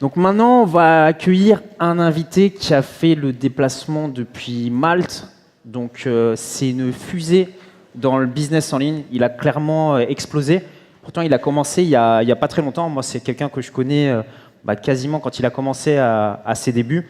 Donc maintenant, on va accueillir un invité qui a fait le déplacement depuis Malte. Donc c'est une fusée dans le business en ligne. Il a clairement explosé. Pourtant, il a commencé il y a pas très longtemps. Moi, c'est quelqu'un que je connais quasiment quand il a commencé à ses débuts.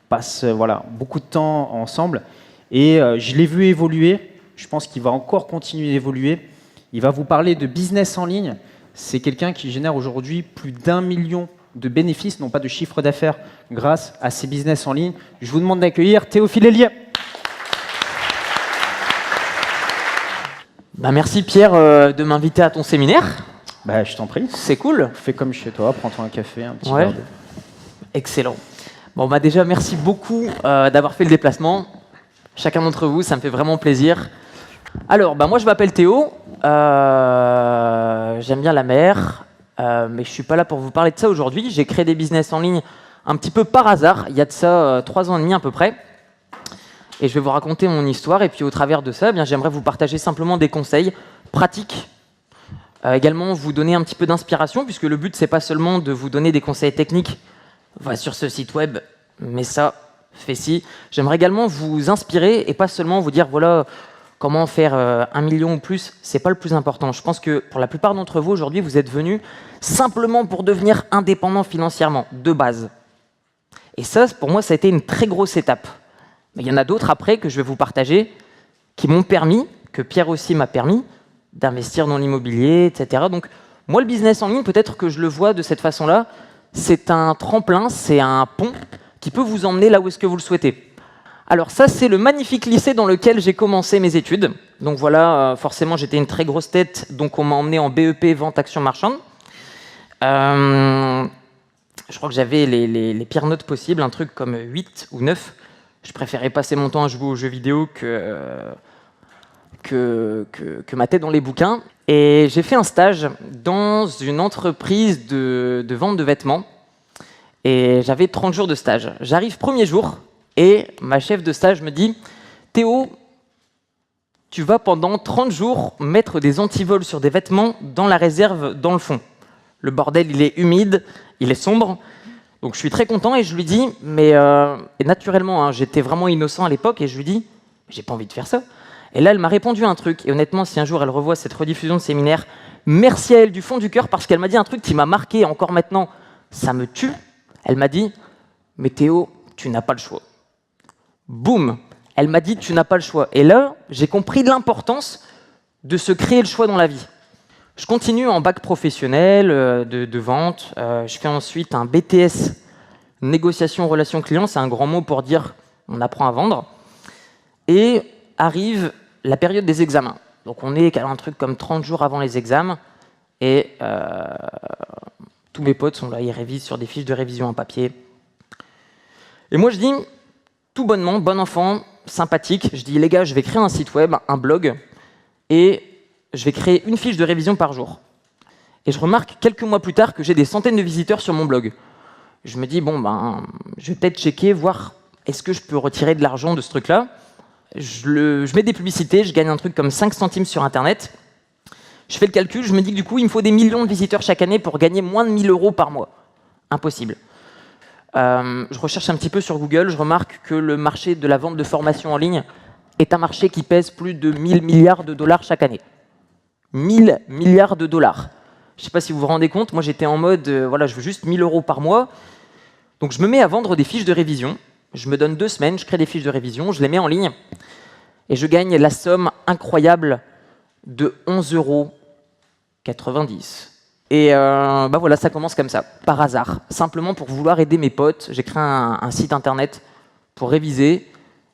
On passe beaucoup de temps ensemble. Et je l'ai vu évoluer. Je pense qu'il va encore continuer d'évoluer. Il va vous parler de business en ligne. C'est quelqu'un qui génère aujourd'hui plus d'1 million de bénéfices, non pas de chiffre d'affaires, grâce à ses business en ligne. Je vous demande d'accueillir Théophile Hélier. Merci Pierre de m'inviter à ton séminaire. Je t'en prie. C'est cool. Fais comme chez toi, prends-toi un café, un petit Ouais. verre d'eau. Excellent. Déjà, merci beaucoup d'avoir fait le déplacement. Chacun d'entre vous, ça me fait vraiment plaisir. Alors, moi, je m'appelle Théo. J'aime bien la mer, mais je ne suis pas là pour vous parler de ça aujourd'hui. J'ai créé des business en ligne un petit peu par hasard, il y a de ça 3 ans et demi à peu près. Et je vais vous raconter mon histoire. Et puis, au travers de ça, j'aimerais vous partager simplement des conseils pratiques. Également, vous donner un petit peu d'inspiration, puisque le but, ce n'est pas seulement de vous donner des conseils techniques. Va sur ce site web, mais ça, fais ci. J'aimerais également vous inspirer et pas seulement vous dire, voilà, comment faire 1 million ou plus. C'est pas le plus important. Je pense que pour la plupart d'entre vous, aujourd'hui, vous êtes venus simplement pour devenir indépendant financièrement, de base. Et ça, pour moi, ça a été une très grosse étape. Mais il y en a d'autres après que je vais vous partager qui m'ont permis, que Pierre aussi m'a permis, d'investir dans l'immobilier, etc. Donc, moi, le business en ligne, peut-être que je le vois de cette façon-là, c'est un tremplin, c'est un pont qui peut vous emmener là où est-ce que vous le souhaitez. Alors ça, c'est le magnifique lycée dans lequel j'ai commencé mes études. Donc voilà, forcément, j'étais une très grosse tête, donc on m'a emmené en BEP Vente Action Marchande. Je crois que j'avais les pires notes possibles, un truc comme 8 ou 9. Je préférais passer mon temps à jouer aux jeux vidéo que mater dans les bouquins. Et j'ai fait un stage dans une entreprise de vente de vêtements. Et j'avais 30 jours de stage. J'arrive premier jour et ma chef de stage me dit « Théo, tu vas pendant 30 jours mettre des antivols sur des vêtements dans la réserve dans le fond. Le bordel, il est humide, il est sombre. » Donc je suis très content et je lui dis « Mais et naturellement, j'étais vraiment innocent à l'époque et je lui dis « J'ai pas envie de faire ça. » Et là, elle m'a répondu un truc. Et honnêtement, si un jour elle revoit cette rediffusion de séminaire, merci à elle du fond du cœur parce qu'elle m'a dit un truc qui m'a marqué. Encore maintenant, ça me tue. Elle m'a dit « Mais Théo, tu n'as pas le choix. » Boum. Elle m'a dit « Tu n'as pas le choix. » Et là, j'ai compris l'importance de se créer le choix dans la vie. Je continue en bac professionnel de vente. Je fais ensuite un BTS négociation relation client. C'est un grand mot pour dire on apprend à vendre. Et arrive la période des examens. Donc on est un truc comme 30 jours avant les examens et tous mes potes sont là, ils révisent sur des fiches de révision en papier. Et moi je dis, tout bonnement, bon enfant, sympathique, je dis les gars, je vais créer un site web, un blog et je vais créer une fiche de révision par jour. Et je remarque quelques mois plus tard que j'ai des centaines de visiteurs sur mon blog. Je me dis, je vais peut-être checker, voir est-ce que je peux retirer de l'argent de ce truc-là. Je mets des publicités, je gagne un truc comme 5 centimes sur Internet. Je fais le calcul, je me dis que du coup, il me faut des millions de visiteurs chaque année pour gagner moins de 1 000 € par mois. Impossible. Je recherche un petit peu sur Google, je remarque que le marché de la vente de formation en ligne est un marché qui pèse plus de 1 000 milliards de dollars chaque année. 1 000 milliards de dollars. Je ne sais pas si vous vous rendez compte, moi j'étais en mode, je veux juste 1 000 € par mois. Donc je me mets à vendre des fiches de révision. Je me donne 2 semaines, je crée des fiches de révision, je les mets en ligne et je gagne la somme incroyable de 11,90 €. Et voilà, ça commence comme ça, par hasard. Simplement pour vouloir aider mes potes, j'ai créé un site internet pour réviser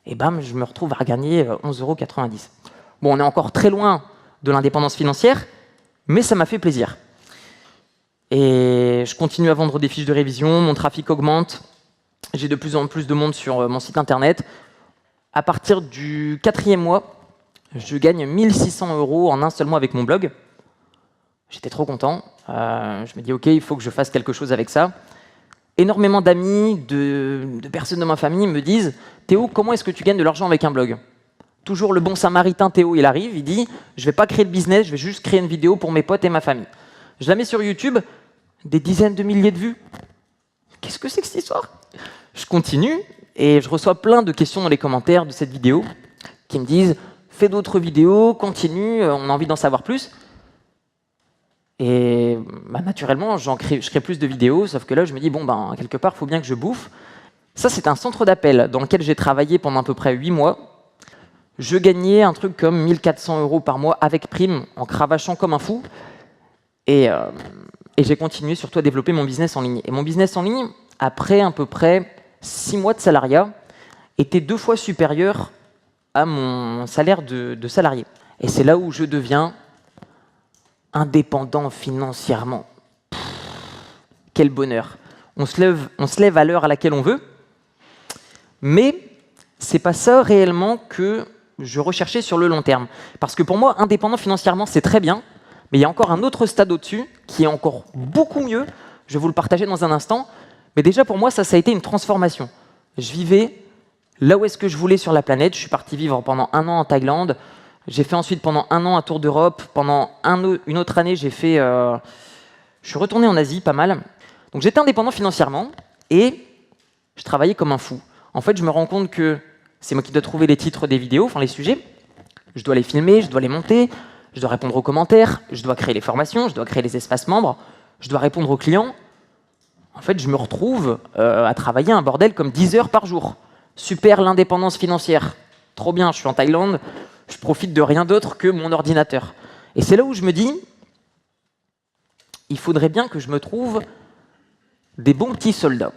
et je me retrouve à gagner 11,90 €. Bon, on est encore très loin de l'indépendance financière, mais ça m'a fait plaisir. Et je continue à vendre des fiches de révision, mon trafic augmente. J'ai de plus en plus de monde sur mon site internet. À partir du 4e mois, je gagne 1 600 € en un seul mois avec mon blog. J'étais trop content. Je me dis, OK, il faut que je fasse quelque chose avec ça. Énormément d'amis, de personnes de ma famille me disent « Théo, comment est-ce que tu gagnes de l'argent avec un blog ?» Toujours le bon samaritain Théo, il arrive, il dit « Je ne vais pas créer de business, je vais juste créer une vidéo pour mes potes et ma famille. » Je la mets sur YouTube, des dizaines de milliers de vues. Qu'est-ce que c'est que cette histoire? Je continue et je reçois plein de questions dans les commentaires de cette vidéo qui me disent « Fais d'autres vidéos, continue, on a envie d'en savoir plus ». Et naturellement, je crée plus de vidéos, sauf que là, je me dis « Bon, quelque part, il faut bien que je bouffe ». Ça, c'est un centre d'appel dans lequel j'ai travaillé pendant à peu près 8 mois. Je gagnais un truc comme 1400 € par mois avec prime, en cravachant comme un fou. Et j'ai continué surtout à développer mon business en ligne. Et mon business en ligne, après à peu près 6 mois de salariat, était 2 fois supérieur à mon salaire de salarié. Et c'est là où je deviens indépendant financièrement. Quel bonheur. On se lève à l'heure à laquelle on veut, mais c'est pas ça réellement que je recherchais sur le long terme. Parce que pour moi, indépendant financièrement, c'est très bien, mais il y a encore un autre stade au-dessus qui est encore beaucoup mieux. Je vais vous le partager dans un instant. Mais déjà, pour moi, ça a été une transformation. Je vivais là où est-ce que je voulais sur la planète. Je suis parti vivre pendant 1 an en Thaïlande. J'ai fait ensuite pendant 1 an un tour d'Europe. Pendant une autre année, je suis retourné en Asie, pas mal. Donc j'étais indépendant financièrement et je travaillais comme un fou. En fait, je me rends compte que c'est moi qui dois trouver les titres des vidéos, enfin les sujets. Je dois les filmer, je dois les monter, je dois répondre aux commentaires, je dois créer les formations, je dois créer les espaces membres, je dois répondre aux clients. En fait, je me retrouve à travailler un bordel comme 10 heures par jour. Super, l'indépendance financière. Trop bien, je suis en Thaïlande, je profite de rien d'autre que mon ordinateur. Et c'est là où je me dis, il faudrait bien que je me trouve des bons petits soldats.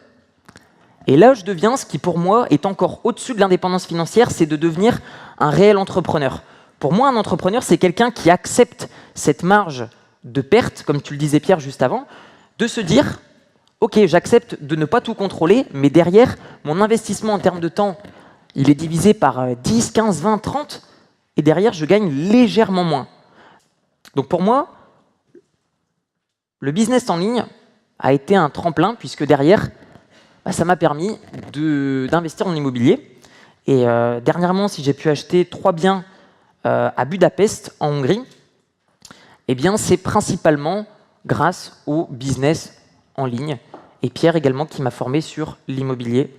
Et là, je deviens ce qui, pour moi, est encore au-dessus de l'indépendance financière, c'est de devenir un réel entrepreneur. Pour moi, un entrepreneur, c'est quelqu'un qui accepte cette marge de perte, comme tu le disais, Pierre, juste avant, de se dire « Ok, j'accepte de ne pas tout contrôler, mais derrière, mon investissement en termes de temps, il est divisé par 10, 15, 20, 30, et derrière, je gagne légèrement moins. » Donc pour moi, le business en ligne a été un tremplin, puisque derrière, ça m'a permis d'investir en immobilier. Et dernièrement, si j'ai pu acheter 3 biens à Budapest, en Hongrie, eh bien, c'est principalement grâce au business en ligne. Et Pierre également qui m'a formé sur l'immobilier.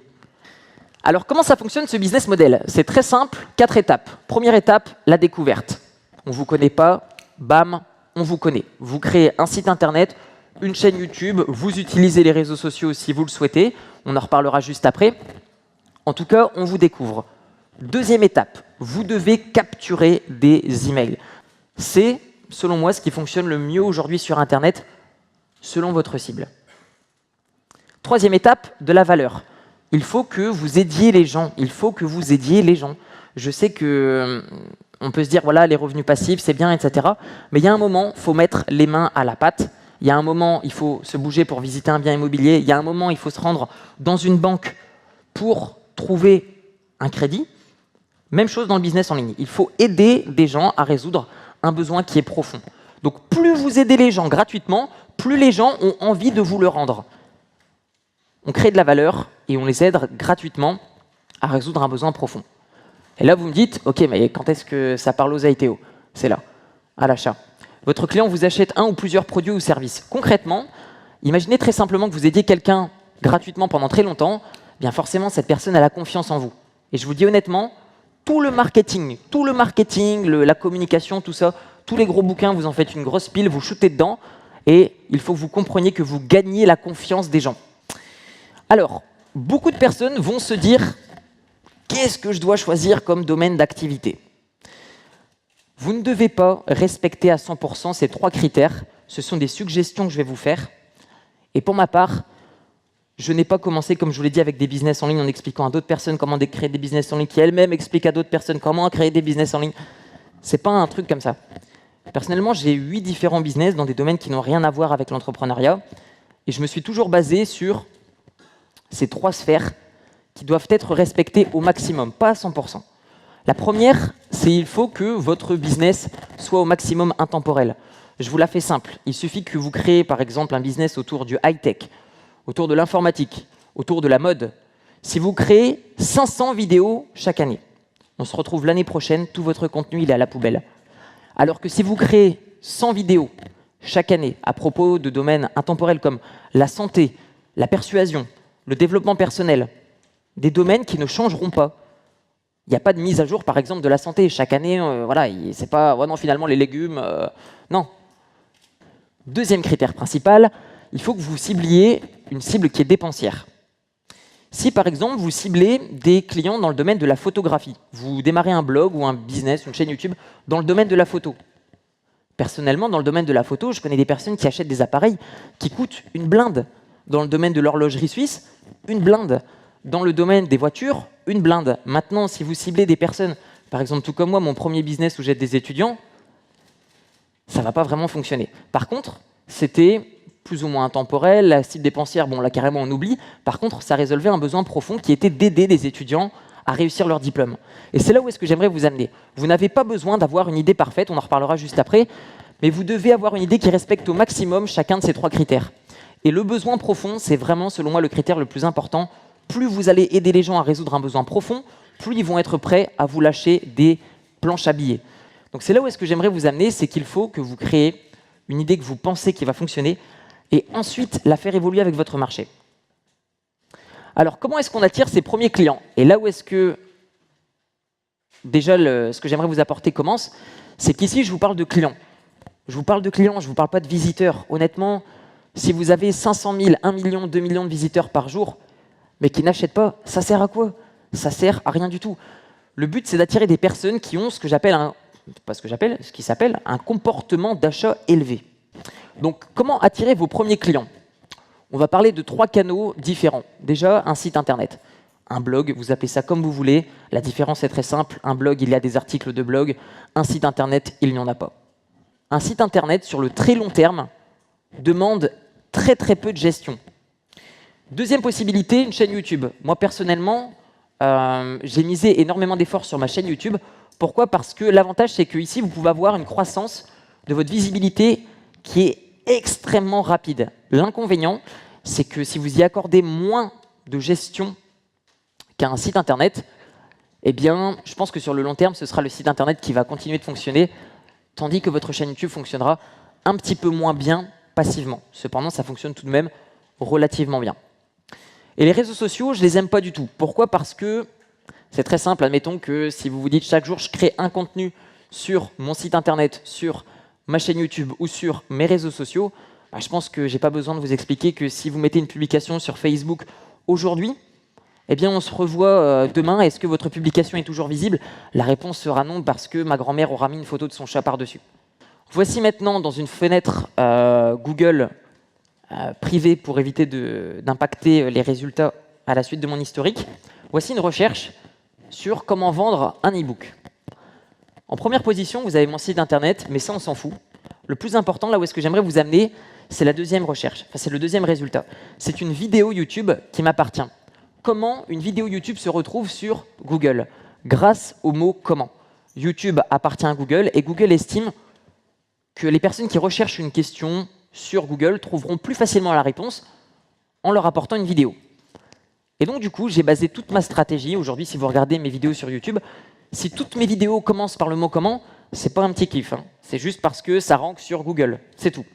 Alors, comment ça fonctionne ce business model? C'est très simple, 4 étapes. Première étape, la découverte. On ne vous connaît pas, bam, on vous connaît. Vous créez un site internet, une chaîne YouTube, vous utilisez les réseaux sociaux si vous le souhaitez. On en reparlera juste après. En tout cas, on vous découvre. Deuxième étape, vous devez capturer des emails. C'est, selon moi, ce qui fonctionne le mieux aujourd'hui sur Internet, selon votre cible. Troisième étape, de la valeur. Il faut que vous aidiez les gens. Il faut que vous aidiez les gens. Je sais que on peut se dire, voilà, les revenus passifs, c'est bien, etc. Mais il y a un moment, il faut mettre les mains à la pâte. Il y a un moment, il faut se bouger pour visiter un bien immobilier. Il y a un moment, il faut se rendre dans une banque pour trouver un crédit. Même chose dans le business en ligne. Il faut aider des gens à résoudre un besoin qui est profond. Donc, plus vous aidez les gens gratuitement, plus les gens ont envie de vous le rendre. On crée de la valeur et on les aide gratuitement à résoudre un besoin profond. Et là, vous me dites, OK, mais quand est-ce que ça parle aux AITO? C'est là, à l'achat. Votre client vous achète un ou plusieurs produits ou services. Concrètement, imaginez très simplement que vous aidiez quelqu'un gratuitement pendant très longtemps, bien forcément, cette personne a la confiance en vous. Et je vous dis honnêtement, tout le marketing, la communication, tout ça, tous les gros bouquins, vous en faites une grosse pile, vous shootez dedans, et il faut que vous compreniez que vous gagnez la confiance des gens. Alors, beaucoup de personnes vont se dire « Qu'est-ce que je dois choisir comme domaine d'activité ?» Vous ne devez pas respecter à 100% ces 3 critères. Ce sont des suggestions que je vais vous faire. Et pour ma part, je n'ai pas commencé, comme je vous l'ai dit, avec des business en ligne en expliquant à d'autres personnes comment créer des business en ligne, qui elles-mêmes expliquent à d'autres personnes comment créer des business en ligne. Ce n'est pas un truc comme ça. Personnellement, j'ai 8 différents business dans des domaines qui n'ont rien à voir avec l'entrepreneuriat. Et je me suis toujours basé sur ces 3 sphères qui doivent être respectées au maximum, pas à 100%. La première, c'est il faut que votre business soit au maximum intemporel. Je vous la fais simple. Il suffit que vous créez, par exemple, un business autour du high-tech, autour de l'informatique, autour de la mode. Si vous créez 500 vidéos chaque année, on se retrouve l'année prochaine, tout votre contenu il est à la poubelle. Alors que si vous créez 100 vidéos chaque année à propos de domaines intemporels comme la santé, la persuasion, le développement personnel, des domaines qui ne changeront pas. Il n'y a pas de mise à jour, par exemple, de la santé. Chaque année, voilà, c'est pas, oh non, finalement, les légumes, non. Deuxième critère principal, il faut que vous cibliez une cible qui est dépensière. Si, par exemple, vous ciblez des clients dans le domaine de la photographie, vous démarrez un blog ou un business, une chaîne YouTube, dans le domaine de la photo. Personnellement, dans le domaine de la photo, je connais des personnes qui achètent des appareils qui coûtent une blinde. Dans le domaine de l'horlogerie suisse, une blinde. Dans le domaine des voitures, une blinde. Maintenant, si vous ciblez des personnes, par exemple, tout comme moi, mon premier business où j'aide des étudiants, ça ne va pas vraiment fonctionner. Par contre, c'était plus ou moins intemporel, la cible dépensière, bon là carrément on oublie. Par contre, ça résolvait un besoin profond qui était d'aider des étudiants à réussir leur diplôme. Et c'est là où est-ce que j'aimerais vous amener. Vous n'avez pas besoin d'avoir une idée parfaite, on en reparlera juste après, mais vous devez avoir une idée qui respecte au maximum chacun de ces 3 critères. Et le besoin profond, c'est vraiment, selon moi, le critère le plus important. Plus vous allez aider les gens à résoudre un besoin profond, plus ils vont être prêts à vous lâcher des planches à billets. Donc c'est là où est-ce que j'aimerais vous amener, c'est qu'il faut que vous créez une idée que vous pensez qui va fonctionner, et ensuite la faire évoluer avec votre marché. Alors, comment est-ce qu'on attire ses premiers clients? Et là où est-ce que, déjà, ce que j'aimerais vous apporter commence, c'est qu'ici, je vous parle de clients. Je vous parle de clients, je ne vous parle pas de visiteurs. Honnêtement, si vous avez 500 000, 1 million, 2 millions de visiteurs par jour, mais qui n'achètent pas, ça sert à quoi? Ça sert à rien du tout. Le but, c'est d'attirer des personnes qui ont ce qui s'appelle un comportement d'achat élevé. Donc, comment attirer vos premiers clients? On va parler de 3 canaux différents. Déjà, un site internet. Un blog, vous appelez ça comme vous voulez. La différence est très simple. Un blog, il y a des articles de blog. Un site internet, il n'y en a pas. Un site internet, sur le très long terme, demande très très peu de gestion. Deuxième possibilité, une chaîne YouTube. Moi, personnellement, j'ai misé énormément d'efforts sur ma chaîne YouTube. Pourquoi? Parce que l'avantage, c'est qu'ici, vous pouvez avoir une croissance de votre visibilité qui est extrêmement rapide. L'inconvénient, c'est que si vous y accordez moins de gestion qu'à un site internet, eh bien, je pense que sur le long terme, ce sera le site internet qui va continuer de fonctionner, tandis que votre chaîne YouTube fonctionnera un petit peu moins bien passivement. Cependant, ça fonctionne tout de même relativement bien. Et les réseaux sociaux, je les aime pas du tout. Pourquoi? Parce que c'est très simple. Admettons que si vous vous dites chaque jour, je crée un contenu sur mon site internet, sur ma chaîne YouTube ou sur mes réseaux sociaux, je pense que je n'ai pas besoin de vous expliquer que si vous mettez une publication sur Facebook aujourd'hui, eh bien on se revoit demain. Est-ce que votre publication est toujours visible? La réponse sera non, parce que ma grand-mère aura mis une photo de son chat par-dessus. Voici maintenant dans une fenêtre Google privée pour éviter d'impacter les résultats à la suite de mon historique. Voici une recherche sur comment vendre un e-book. En première position, vous avez mon site internet, mais ça, on s'en fout. Le plus important, là où est-ce que j'aimerais vous amener, c'est la deuxième recherche. Enfin, c'est le deuxième résultat. C'est une vidéo YouTube qui m'appartient. Comment une vidéo YouTube se retrouve sur Google? Grâce au mot « comment ». YouTube appartient à Google et Google estime que les personnes qui recherchent une question sur Google trouveront plus facilement la réponse en leur apportant une vidéo. Et donc, du coup, j'ai basé toute ma stratégie. Aujourd'hui, si vous regardez mes vidéos sur YouTube, si toutes mes vidéos commencent par le mot « comment », c'est pas un petit kiff, hein. C'est juste parce que ça rank sur Google, c'est tout.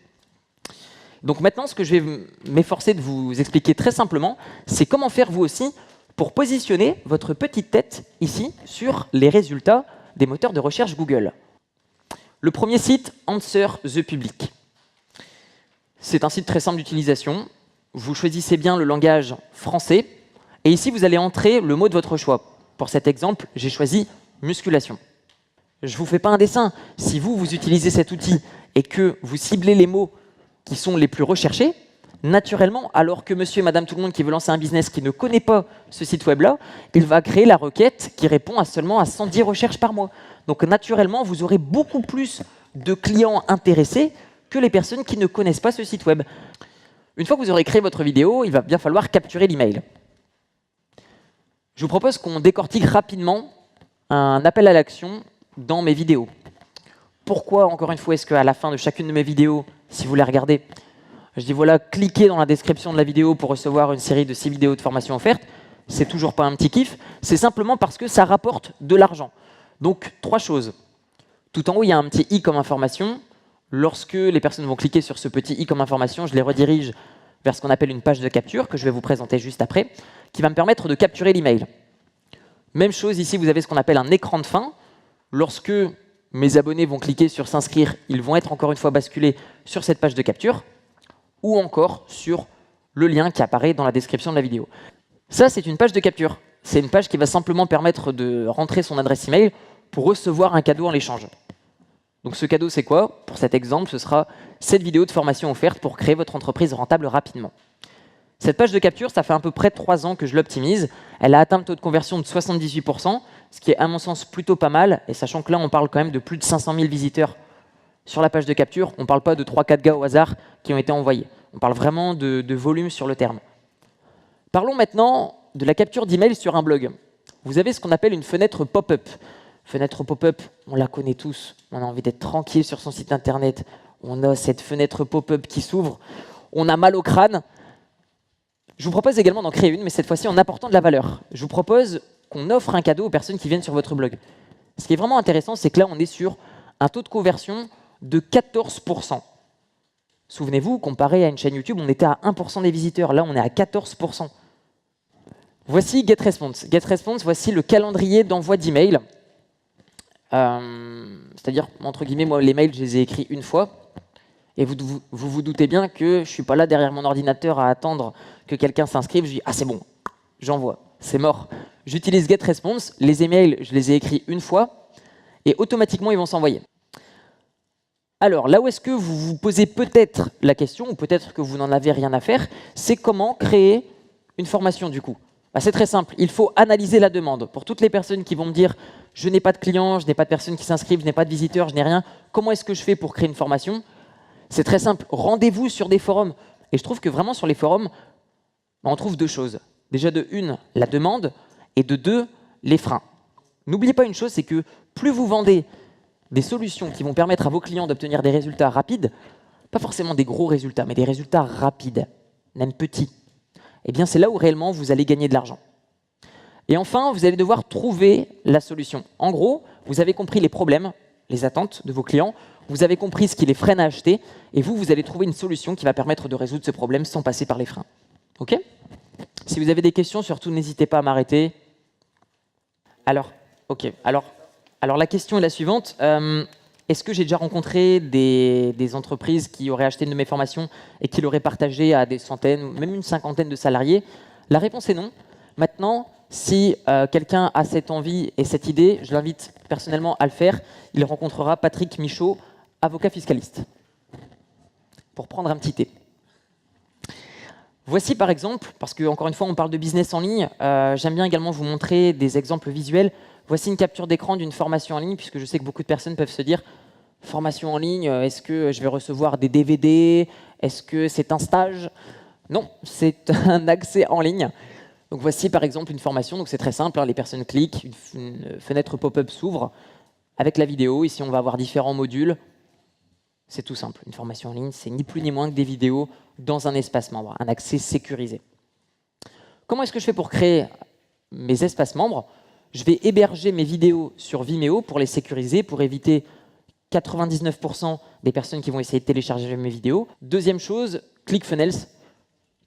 Donc maintenant, ce que je vais m'efforcer de vous expliquer très simplement, c'est comment faire vous aussi pour positionner votre petite tête ici sur les résultats des moteurs de recherche Google. Le premier site, Answer the Public. C'est un site très simple d'utilisation. Vous choisissez bien le langage français et ici, vous allez entrer le mot de votre choix. Pour cet exemple, j'ai choisi musculation. Je ne vous fais pas un dessin. Si vous utilisez cet outil et que vous ciblez les mots qui sont les plus recherchés, naturellement, alors que monsieur et madame tout le monde qui veut lancer un business qui ne connaît pas ce site web-là, il va créer la requête qui répond seulement à 110 recherches par mois. Donc naturellement, vous aurez beaucoup plus de clients intéressés que les personnes qui ne connaissent pas ce site web. Une fois que vous aurez créé votre vidéo, il va bien falloir capturer l'email. Je vous propose qu'on décortique rapidement un appel à l'action dans mes vidéos. Pourquoi, encore une fois, est-ce qu'à la fin de chacune de mes vidéos, si vous les regardez, je dis voilà, cliquez dans la description de la vidéo pour recevoir une série de 6 vidéos de formation offertes, c'est toujours pas un petit kiff, c'est simplement parce que ça rapporte de l'argent. Donc, 3 choses. Tout en haut, il y a un petit i comme information. Lorsque les personnes vont cliquer sur ce petit i comme information, je les redirige vers ce qu'on appelle une page de capture, que je vais vous présenter juste après, qui va me permettre de capturer l'email. Même chose, ici, vous avez ce qu'on appelle un écran de fin. Lorsque mes abonnés vont cliquer sur s'inscrire, ils vont être encore une fois basculés sur cette page de capture, ou encore sur le lien qui apparaît dans la description de la vidéo. Ça, c'est une page de capture. C'est une page qui va simplement permettre de rentrer son adresse email pour recevoir un cadeau en l'échange. Donc ce cadeau, c'est quoi? Pour cet exemple, ce sera cette vidéo de formation offerte pour créer votre entreprise rentable rapidement. Cette page de capture, ça fait à peu près 3 ans que je l'optimise. Elle a atteint le taux de conversion de 78%, ce qui est à mon sens plutôt pas mal, et sachant que là, on parle quand même de plus de 500 000 visiteurs sur la page de capture. On ne parle pas de 3-4 gars au hasard qui ont été envoyés. On parle vraiment de volume sur le terme. Parlons maintenant de la capture d'email sur un blog. Vous avez ce qu'on appelle une fenêtre pop-up. Fenêtre pop-up, on la connaît tous. On a envie d'être tranquille sur son site internet. On a cette fenêtre pop-up qui s'ouvre. On a mal au crâne. Je vous propose également d'en créer une, mais cette fois-ci en apportant de la valeur. Je vous propose qu'on offre un cadeau aux personnes qui viennent sur votre blog. Ce qui est vraiment intéressant, c'est que là, on est sur un taux de conversion de 14%. Souvenez-vous, comparé à une chaîne YouTube, on était à 1% des visiteurs. Là, on est à 14%. Voici GetResponse. GetResponse, voici le calendrier d'envoi d'email. C'est-à-dire, entre guillemets, moi, les mails, je les ai écrits une fois. Et vous doutez bien que je ne suis pas là derrière mon ordinateur à attendre que quelqu'un s'inscrive. Je dis « Ah, c'est bon, j'envoie, c'est mort ». J'utilise GetResponse. Les emails, je les ai écrits une fois. Et automatiquement, ils vont s'envoyer. Alors, là où est-ce que vous vous posez peut-être la question, ou peut-être que vous n'en avez rien à faire, c'est comment créer une formation du coup. C'est très simple, il faut analyser la demande. Pour toutes les personnes qui vont me dire « je n'ai pas de clients, je n'ai pas de personnes qui s'inscrivent, je n'ai pas de visiteurs, je n'ai rien, comment est-ce que je fais pour créer une formation ?» C'est très simple, rendez-vous sur des forums. Et je trouve que vraiment sur les forums, on trouve 2 choses. Déjà de 1, la demande, et de 2, les freins. N'oubliez pas une chose, c'est que plus vous vendez des solutions qui vont permettre à vos clients d'obtenir des résultats rapides, pas forcément des gros résultats, mais des résultats rapides, même petits, eh bien c'est là où réellement vous allez gagner de l'argent. Et enfin, vous allez devoir trouver la solution. En gros, vous avez compris les problèmes, les attentes de vos clients, vous avez compris ce qui les freine à acheter, et vous allez trouver une solution qui va permettre de résoudre ce problème sans passer par les freins. OK? Si vous avez des questions, surtout n'hésitez pas à m'arrêter. Alors la question est la suivante. Est-ce que j'ai déjà rencontré des entreprises qui auraient acheté une de mes formations et qui l'auraient partagé à des centaines, même une cinquantaine de salariés? La réponse est non. Maintenant, si quelqu'un a cette envie et cette idée, je l'invite personnellement à le faire. Il rencontrera Patrick Michaud, avocat fiscaliste, pour prendre un petit thé. Voici par exemple, parce que encore une fois on parle de business en ligne, j'aime bien également vous montrer des exemples visuels. Voici une capture d'écran d'une formation en ligne, puisque je sais que beaucoup de personnes peuvent se dire « formation en ligne, est-ce que je vais recevoir des DVD? Est-ce que c'est un stage ?» Non, c'est un accès en ligne. Donc voici par exemple une formation, donc c'est très simple, hein, les personnes cliquent, une fenêtre pop-up s'ouvre avec la vidéo. Ici on va avoir différents modules. C'est tout simple, une formation en ligne, c'est ni plus ni moins que des vidéos dans un espace membre, un accès sécurisé. Comment est-ce que je fais pour créer mes espaces membres? Je vais héberger mes vidéos sur Vimeo pour les sécuriser, pour éviter 99% des personnes qui vont essayer de télécharger mes vidéos. Deuxième chose, ClickFunnels.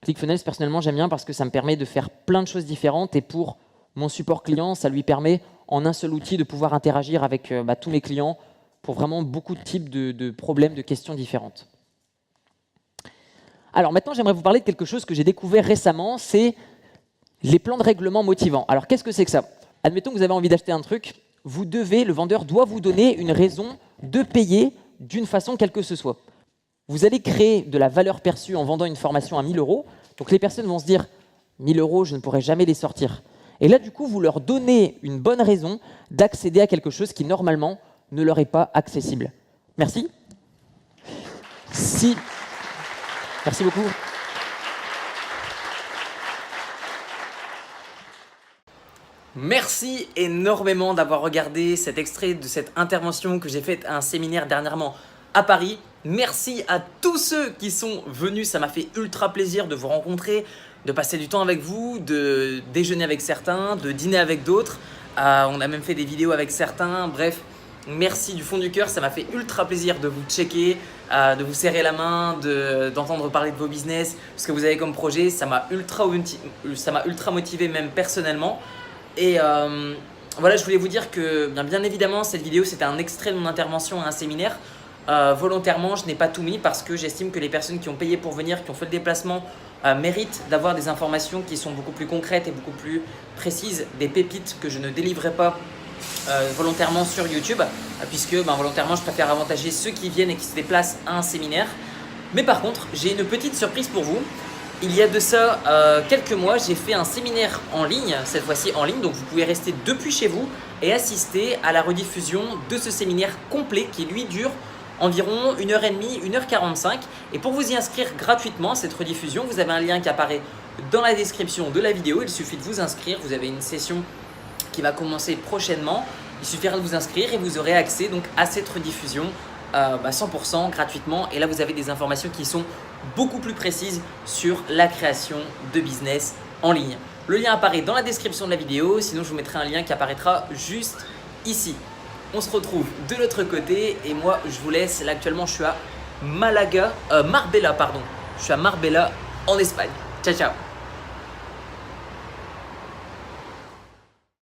ClickFunnels, personnellement, j'aime bien parce que ça me permet de faire plein de choses différentes, et pour mon support client, ça lui permet en un seul outil de pouvoir interagir avec tous mes clients pour vraiment beaucoup de types de problèmes, de questions différentes. Alors maintenant, j'aimerais vous parler de quelque chose que j'ai découvert récemment, c'est les plans de règlement motivants. Alors qu'est-ce que c'est que ça? Admettons que vous avez envie d'acheter un truc, le vendeur doit vous donner une raison de payer d'une façon quelle que ce soit. Vous allez créer de la valeur perçue en vendant une formation à 1 000 €. Donc les personnes vont se dire « 1 000 €, je ne pourrai jamais les sortir ». Et là, du coup, vous leur donnez une bonne raison d'accéder à quelque chose qui, normalement, ne leur est pas accessible. Merci. Merci beaucoup. Merci énormément d'avoir regardé cet extrait de cette intervention que j'ai faite à un séminaire dernièrement à Paris. Merci à tous ceux qui sont venus, ça m'a fait ultra plaisir de vous rencontrer, de passer du temps avec vous, de déjeuner avec certains, de dîner avec d'autres. On a même fait des vidéos avec certains, bref, Merci du fond du cœur, ça m'a fait ultra plaisir de vous checker, de vous serrer la main, d'entendre parler de vos business, ce que vous avez comme projet. Ça m'a ultra motivé même personnellement. Et voilà, je voulais vous dire que bien évidemment, cette vidéo, c'était un extrait de mon intervention à un séminaire. Volontairement, je n'ai pas tout mis parce que j'estime que les personnes qui ont payé pour venir, qui ont fait le déplacement, méritent d'avoir des informations qui sont beaucoup plus concrètes et beaucoup plus précises, des pépites que je ne délivrerai pas volontairement sur YouTube, puisque volontairement je préfère avantager ceux qui viennent et qui se déplacent à un séminaire. Mais par contre, j'ai une petite surprise pour vous. Il y a de ça quelques mois, j'ai fait un séminaire en ligne, cette fois-ci en ligne, donc vous pouvez rester depuis chez vous et assister à la rediffusion de ce séminaire complet qui lui dure environ 1h30, 1h45. Et pour vous y inscrire gratuitement à cette rediffusion, vous avez un lien qui apparaît dans la description de la vidéo. Il suffit de vous inscrire, vous avez une session qui va commencer prochainement. Il suffira de vous inscrire et vous aurez accès donc à cette rediffusion 100% gratuitement. Et là, vous avez des informations qui sont beaucoup plus précises sur la création de business en ligne. Le lien apparaît dans la description de la vidéo. Sinon, je vous mettrai un lien qui apparaîtra juste ici. On se retrouve de l'autre côté et moi, je vous laisse. Là, actuellement, je suis à Marbella, pardon. Je suis à Marbella en Espagne. Ciao, ciao.